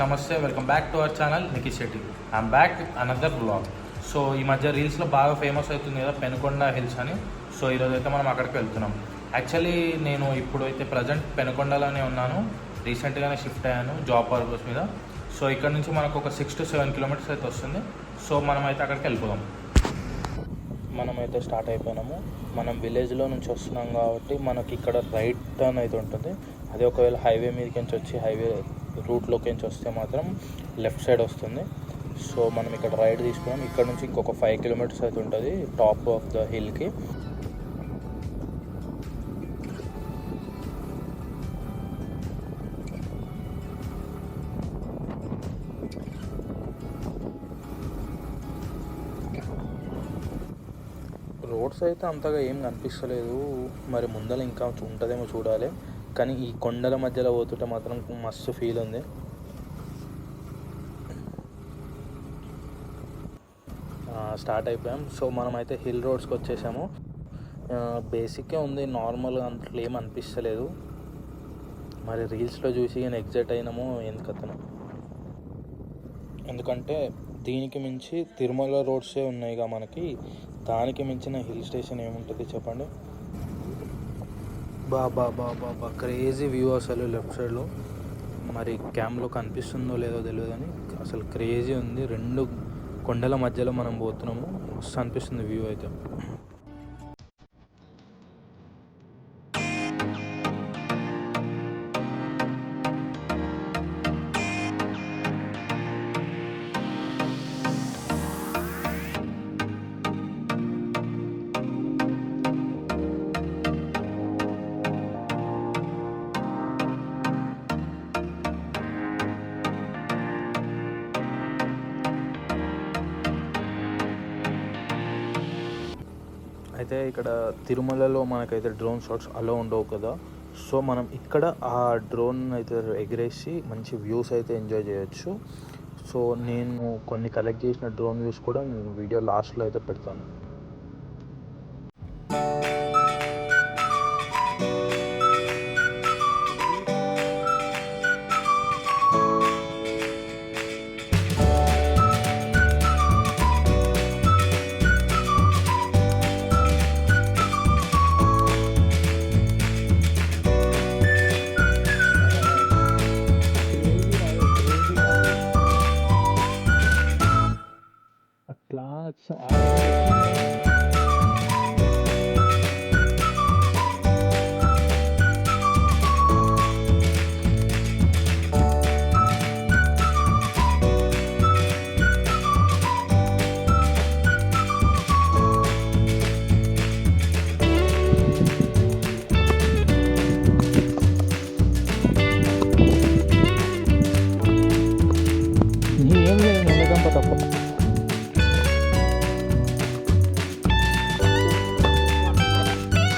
నమస్తే, welcome back to our channel Nikhil Shetty. I'm back with another blog. So ఈ మధ్య రీల్స్లో బాగా ఫేమస్ అవుతుంది కదా పెనుకొండ హిల్స్ అని. సో ఈరోజు అయితే మనం అక్కడికి వెళ్తున్నాం. యాక్చువల్లీ నేను ఇప్పుడు అయితే ప్రజెంట్ పెనుకొండలోనే ఉన్నాను. రీసెంట్గానే షిఫ్ట్ అయ్యాను జాబ్ పర్పస్ మీద. సో ఇక్కడ నుంచి మనకు ఒక 6 to 7 kilometers అయితే వస్తుంది. సో మనమైతే అక్కడికి వెళ్ళిపోదాం. మనమైతే స్టార్ట్ అయిపోయినాము. మనం విలేజ్లో నుంచి వస్తున్నాం కాబట్టి మనకి ఇక్కడ రైట్ టర్న్ అయితే ఉంటుంది. అదే ఒకవేళ హైవే మీదకి నుంచి వచ్చి హైవే రూట్లోకి నుంచి వస్తే మాత్రం లెఫ్ట్ సైడ్ వస్తుంది. సో మనం ఇక్కడ రైట్ తీసుకున్నాం. ఇక్కడ నుంచి ఇంకొక 5 kilometers అయితే ఉంటుంది టాప్ ఆఫ్ ద హిల్కి. రోడ్స్ అయితే అంతగా ఏం కనిపిస్తలేదు, మరి ముందర ఇంకా ఉంటుందేమో చూడాలి. కానీ ఈ కొండల మధ్యలో పోతుంటే మాత్రం మస్తు ఫీల్ ఉంది. స్టార్ట్ అయిపోయాం. సో మనమైతే హిల్ రోడ్స్కి వచ్చేసాము. బేసిక్గా ఉంది, నార్మల్గా అంతట్లో ఏం అనిపిస్తలేదు. మరి రీల్స్లో చూసి నేను ఎగ్జైట్ అయినాము ఎందుకతను, ఎందుకంటే దీనికి మించి తిరుమల రోడ్సే ఉన్నాయిగా మనకి. దానికి మించిన హిల్ స్టేషన్ ఏముంటుంది చెప్పండి. బా క్రేజీ వ్యూ అసలు లెఫ్ట్ సైడ్లో. మరి క్యామ్లో కనిపిస్తుందో లేదో తెలియదు కానీ అసలు క్రేజీ ఉంది. 2 కొండల మధ్యలో మనం పోతున్నాము. మస్తు అనిపిస్తుంది వ్యూ అయితే. అయితే ఇక్కడ తిరుమలలో మనకైతే డ్రోన్ షాట్స్ అలా ఉండవు కదా. సో మనం ఇక్కడ ఆ డ్రోన్ అయితే ఎగిరేసి మంచి వ్యూస్ అయితే ఎంజాయ్ చేయొచ్చు. సో నేను కొన్ని కలెక్ట్ చేసిన డ్రోన్ వ్యూస్ కూడా నేను వీడియో లాస్ట్లో అయితే పెడతాను.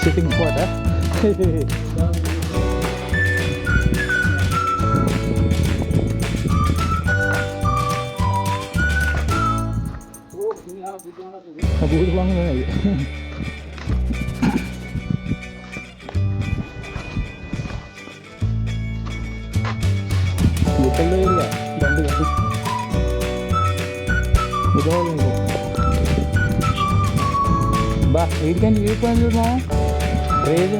Sitting spot. బూట్ బాగుంది. ఎక్కడ బండి బా వీటికంటే వ్యూ పాయింట్ చూడమా క్రేజ్.